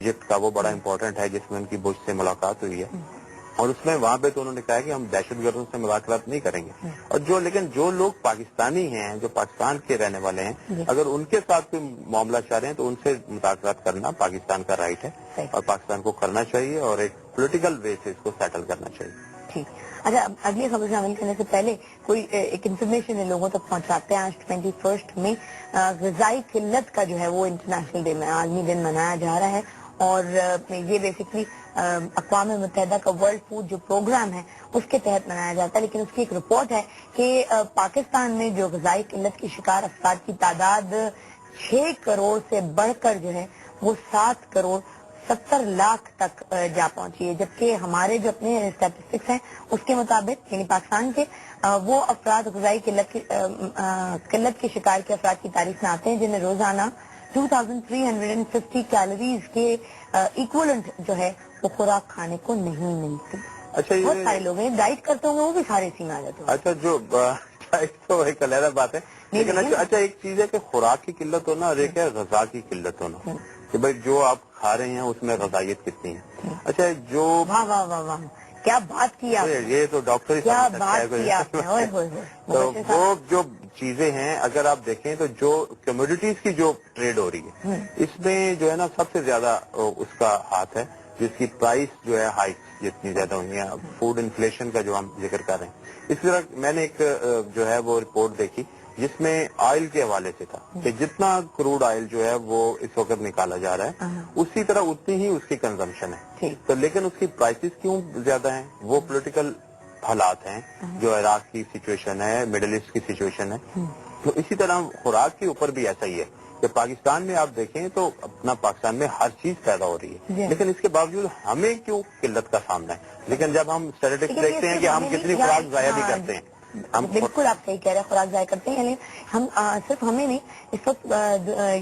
Egypt का वो बड़ा इंपॉर्टेंट है जिसमें उनकी बुश से मुलाकात हुई है और उसमें वहां पे तो उन्होंने कहा कि हम दहशतगर्दों से मुलाकात नहीं करेंगे और लेकिन जो लोग पाकिस्तानी हैं, जो पाकिस्तान के रहने वाले हैं, अगर उनके साथ कोई मामला चाह रहे हैं तो उनसे मुलाकात करना पाकिस्तान का राइट है और पाकिस्तान को करना चाहिए और एक पॉलिटिकल वे से इसको सेटल करना चाहिए। ठीक। अच्छा, अगली खबर शामिल करने से पहले कोई एक इन्फॉर्मेशन है लोगों तक पहुंचाते हैं। आज 21 में ग़िज़ाई किल्लत का जो है वो इंटरनेशनल डे आलमी दिन मनाया जा रहा है और ये बेसिकली अक़वाम मुत्तहिदा का वर्ल्ड फूड जो प्रोग्राम है उसके तहत मनाया जाता है। लेकिन उसकी एक रिपोर्ट है कि पाकिस्तान में जो ग़िज़ाई किल्लत की शिकार अफराद की तादाद 6 करोड़ से बढ़कर जो है वो 7 करोड़ 70 लाख तक जा पहुंची है, जबकि हमारे जो अपने स्टैटिस्टिक्स हैं उसके मुताबिक यानी पाकिस्तान के वो अफराद ग़िज़ाई किल्लत के शिकार के अफराद की तारीख में आते हैं जिन्हें रोजाना 2350 कैलोरीज के इक्वलेंट जो है वो खुराक खाने को नहीं मिलती। अच्छा, बहुत सारे लोग हैं डाइट करते होंगे, वो भी सारे इसी में आ जाते हैं। अच्छा, जो डाइट तो एक अलग बात है, लेकिन अच्छा एक चीज है कि खुराक की किल्लत होना और एक है ग़िज़ा की किल्लत होना कि भाई जो आप खा रहे हैं उसमें ग़िज़ाइयत कितनी है। अच्छा, जो वाह वाह वाह वाह, क्या बात की आपने, ये तो डॉक्टर ही क्या बात की आपने। तो वो जो चीजें हैं अगर आप देखें तो जो कमोडिटीज की जो ट्रेड हो रही है इसमें जो है ना सबसे ज्यादा उसका हाथ है, जिसकी प्राइस जो है हाइक जितनी ज्यादा हुई है, फूड इन्फ्लेशन का जो हम जिक्र कर रहे हैं। इस तरह मैंने एक जो है वो रिपोर्ट देखी जिसमें ऑयल के हवाले से था कि जितना क्रूड ऑयल जो है वो इस वक्त निकाला जा रहा है उसी तरह उतनी ही उसकी कंजम्पशन है, तो लेकिन उसकी प्राइसेस क्यों ज्यादा हैं? वो पॉलिटिकल हालात हैं, जो इराक की सिचुएशन है, मिडिल ईस्ट की सिचुएशन है। तो इसी तरह खुराक के ऊपर भी ऐसा ही है कि पाकिस्तान में आप देखें तो अपना पाकिस्तान में हर चीज पैदा हो रही है, लेकिन इसके बावजूद हमें क्यों किल्लत का सामना है? लेकिन जब हम स्टैटिस्टिक्स देखते हैं कि हम कितनी खुराक जाया भी करते हैं, हम बिल्कुल आप सही कह रहे हैं, खुराक जाया करते हैं। हम सिर्फ हमें नहीं, इस वक्त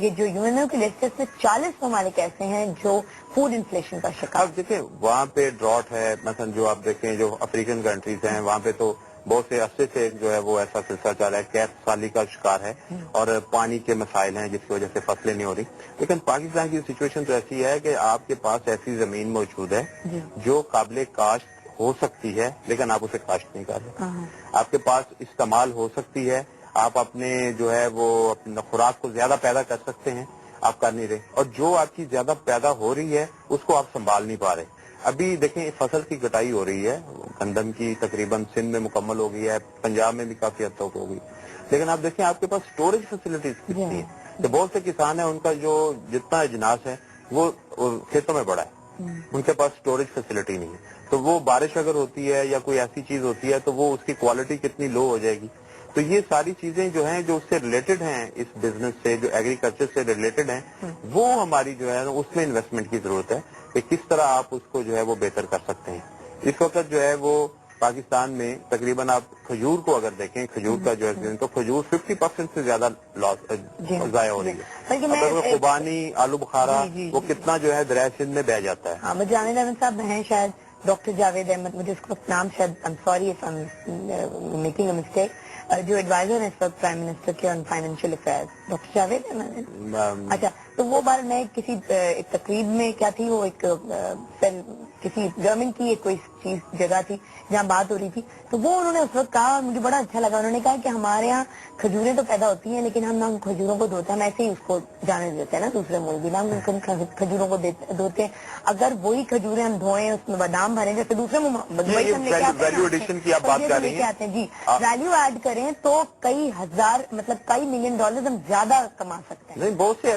ये जो यूएनओ की लिस्ट है इसमें 40 ममालिक ऐसे हैं जो फूड इन्फ्लेशन का शिकार। अब देखें वहाँ पे ड्रॉट है, मतलब जो आप देखें जो अफ्रीकन कंट्रीज हैं वहाँ पे तो बहुत से अरसे से जो है वो ऐसा सिलसिला चल रहा है, कैद साली का शिकार है और पानी के मसाइल हैं जिसकी वजह से फसलें नहीं हो रही। लेकिन पाकिस्तान की सिचुएशन तो ऐसी है कि आपके पास ऐसी जमीन मौजूद है जो काबिल काश्त हो सकती है लेकिन आप उसे काश्त नहीं कर रहे। आपके पास इस्तेमाल हो सकती है, आप अपने जो है वो अपना खुराक को ज्यादा पैदा कर सकते हैं, आप कर नहीं रहे, और जो आपकी ज्यादा पैदा हो रही है उसको आप संभाल नहीं पा रहे। अभी देखें फसल की कटाई हो रही है, गंदम की तकरीबन सिंध में मुकम्मल हो गई है, पंजाब में भी काफी हद तक हो गई, लेकिन आप देखें आपके पास स्टोरेज फैसिलिटीज कितनी है। तो बहुत से किसान है उनका जो जितना अजनास है वो खेतों में पड़ा है, उनके पास स्टोरेज फैसिलिटी नहीं है, तो वो बारिश अगर होती है या कोई ऐसी चीज होती है तो वो उसकी क्वालिटी कितनी लो हो जाएगी। तो ये सारी चीजें जो हैं जो उससे रिलेटेड हैं, इस बिजनेस से जो एग्रीकल्चर से रिलेटेड हैं, वो हमारी जो है उसमें इन्वेस्टमेंट की जरूरत है कि किस तरह आप उसको जो है वो बेहतर कर सकते हैं। इस वक्त जो है वो पाकिस्तान में तकरीबन आप खजूर को अगर देखें, खजूर का जो है तो खजूर 50% से ज्यादा लॉस जाया हो रही है। अगर वो खुबानी आलू बुखारा वो कितना जो है दरिया सिंध में बह जाता है। हाँ, जावेद अहमद साहब हैं शायद, डॉक्टर जावेद अहमद, मुझे उसका नाम शायद, I am sorry if I am making a mistake, जो एडवाइजर है इस वक्त प्राइम मिनिस्टर के on financial affairs, doctor Javed Ahmad. अच्छा, तो वो बार मैं किसी एक तकरीब में क्या थी, वो एक किसी गवर्नमेंट की एक कोई चीज जगह थी जहाँ बात हो रही थी, तो वो उन्होंने उस वक्त कहा, मुझे बड़ा अच्छा लगा, उन्होंने कहा कि हमारे यहाँ खजूरें तो पैदा होती हैं लेकिन हम ना उन खजूरों को धोते हैं, हम ऐसे ही उसको जाने देते हैं ना दूसरे मुल्क भी ना हम खजूरों को धोते हैं। अगर वही खजूरें हम धोएं, उसमें बादाम भरें जैसे दूसरे वैल्यू एडिशन की आप बात कर रही हैं जी, वैल्यू ऐड करें तो कई हजार मतलब कई $मिलियन हम ज्यादा कमा सकते हैं। नहीं, बहुत से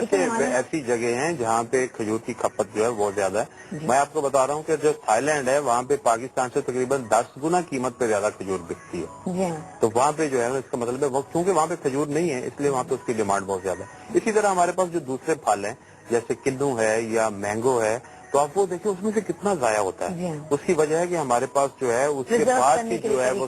ऐसी जगह हैं जहाँ पे खजूर की खपत जो है बहुत ज्यादा है। मैं आपको बता रहा हूँ कि जो थाईलैंड है वहाँ पे पाकिस्तान से तकरीबन 10 गुना कीमत पे ज्यादा खजूर बिकती है। तो वहाँ पे जो है इसका मतलब है वो क्योंकि वहाँ पे खजूर नहीं है इसलिए वहाँ पे उसकी डिमांड बहुत ज्यादा है। इसी तरह हमारे पास जो दूसरे फल हैं जैसे किन्नू है या मैंगो है, तो आप वो देखिए उसमें से कितना जाया होता है। उसकी वजह है कि हमारे पास जो है उसके बाद की जो है वो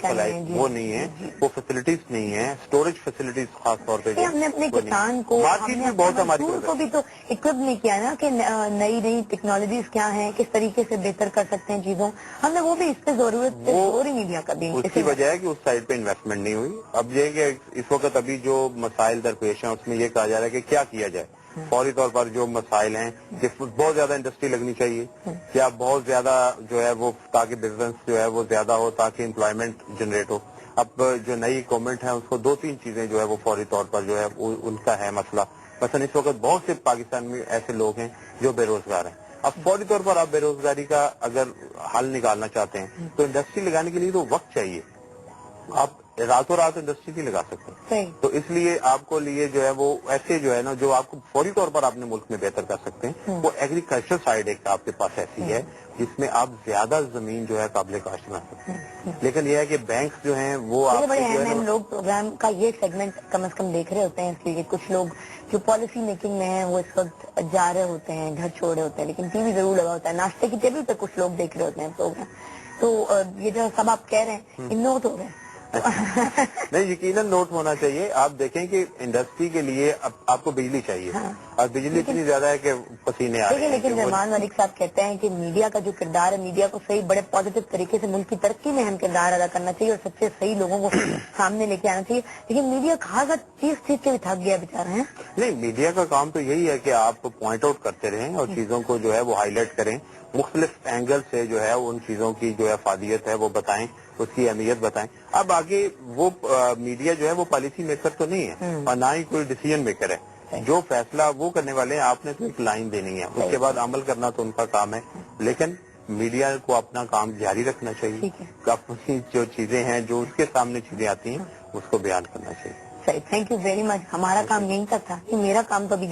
वो नहीं है, वो फैसिलिटीज नहीं है, स्टोरेज फैसिलिटीज खास तौर पे हमने अपने किसान को, मार्केट में बहुत हमारी को भी तो इक्विप नहीं किया ना कि नई नई टेक्नोलॉजीज क्या है, किस तरीके से बेहतर कर सकते हैं चीजों, हमने वो भी इस पे जरूरत जोर ही नहीं दिया कभी। उसकी वजह है कि उस साइड पे इन्वेस्टमेंट नहीं हुई। अब ये कि इस वक्त अभी जो मसाइल दरपेश है उसमें ये कहा जा रहा है कि क्या किया जाए, फौरी तौर पर जो मसाइल हैं कि बहुत ज्यादा इंडस्ट्री लगनी चाहिए, या बहुत ज्यादा जो है वो ताकि बिजनेस जो है वो ज्यादा हो, ताकि एम्प्लॉयमेंट जनरेट हो। अब जो नई गवर्नमेंट है उसको 2-3 चीजें जो है वो फौरी तौर पर जो है उनका है मसला। मसलन इस वक्त बहुत से पाकिस्तान में ऐसे लोग हैं जो बेरोजगार हैं। अब फौरी तौर पर आप बेरोजगारी का अगर हल निकालना चाहते हैं तो इंडस्ट्री लगाने के लिए तो वक्त चाहिए। आप रातों रात इंडस्ट्री नहीं लगा सकते। सही। तो इसलिए आपको लिए जो है वो ऐसे जो है ना जो आपको फौरी तौर पर अपने मुल्क में बेहतर कर सकते हैं, वो एग्रीकल्चर साइड एक आपके पास ऐसी है जिसमें आप ज्यादा जमीन जो है काबिल काश्त बना सकते हैं। लेकिन यह है कि बैंक जो हैं वो बड़े आपको बड़े जो है अहम ना लोग प्रोग्राम का ये सेगमेंट कम से कम देख रहे होते हैं, इसलिए कुछ लोग जो पॉलिसी मेकिंग में हैं वो इस वक्त जा रहे होते हैं, घर छोड़ रहे होते हैं, लेकिन टीवी जरूर लगा होता है, नाश्ते की टेबल पे कुछ लोग देख रहे होते हैं प्रोग्राम। तो ये जो सब आप कह रहे हैं इन नोट हो गए। नहीं, यकीनन नोट होना चाहिए। आप देखें कि इंडस्ट्री के लिए आपको बिजली चाहिए, और बिजली इतनी ज्यादा है कि पसीने आ रहे देखिए, हैं। लेकिन रहमान मलिक साहब कहते हैं कि मीडिया का जो किरदार है, मीडिया को सही बड़े पॉजिटिव तरीके से मुल्क की तरक्की में अहम किरदार अदा करना चाहिए और सबसे सही लोगों को सामने लेके आना चाहिए। लेकिन मीडिया खासा चीज के भी थक गया बेचारा है। नहीं, मीडिया का काम तो यही है कि आप पॉइंट आउट करते रहें और चीजों को जो है वो हाईलाइट करें, मुख्तलिफ एंगल से जो है उन चीजों की जो है फादियत है वो बताएं, उसकी अहमियत बताएं। अब आगे वो मीडिया जो है वो पॉलिसी मेकर तो नहीं है और ना ही कोई डिसीजन मेकर है। जो फैसला वो करने वाले हैं, आपने तो एक लाइन देनी है, उसके बाद अमल करना तो उनका काम है। लेकिन मीडिया को अपना काम जारी रखना चाहिए, अपनी जो चीजें हैं, जो उसके सामने चीजें आती हैं, उसको बयान करना चाहिए। सही, थैंक यू वेरी मच। हमारा काम यहीं तक था कि मेरा काम तो अभी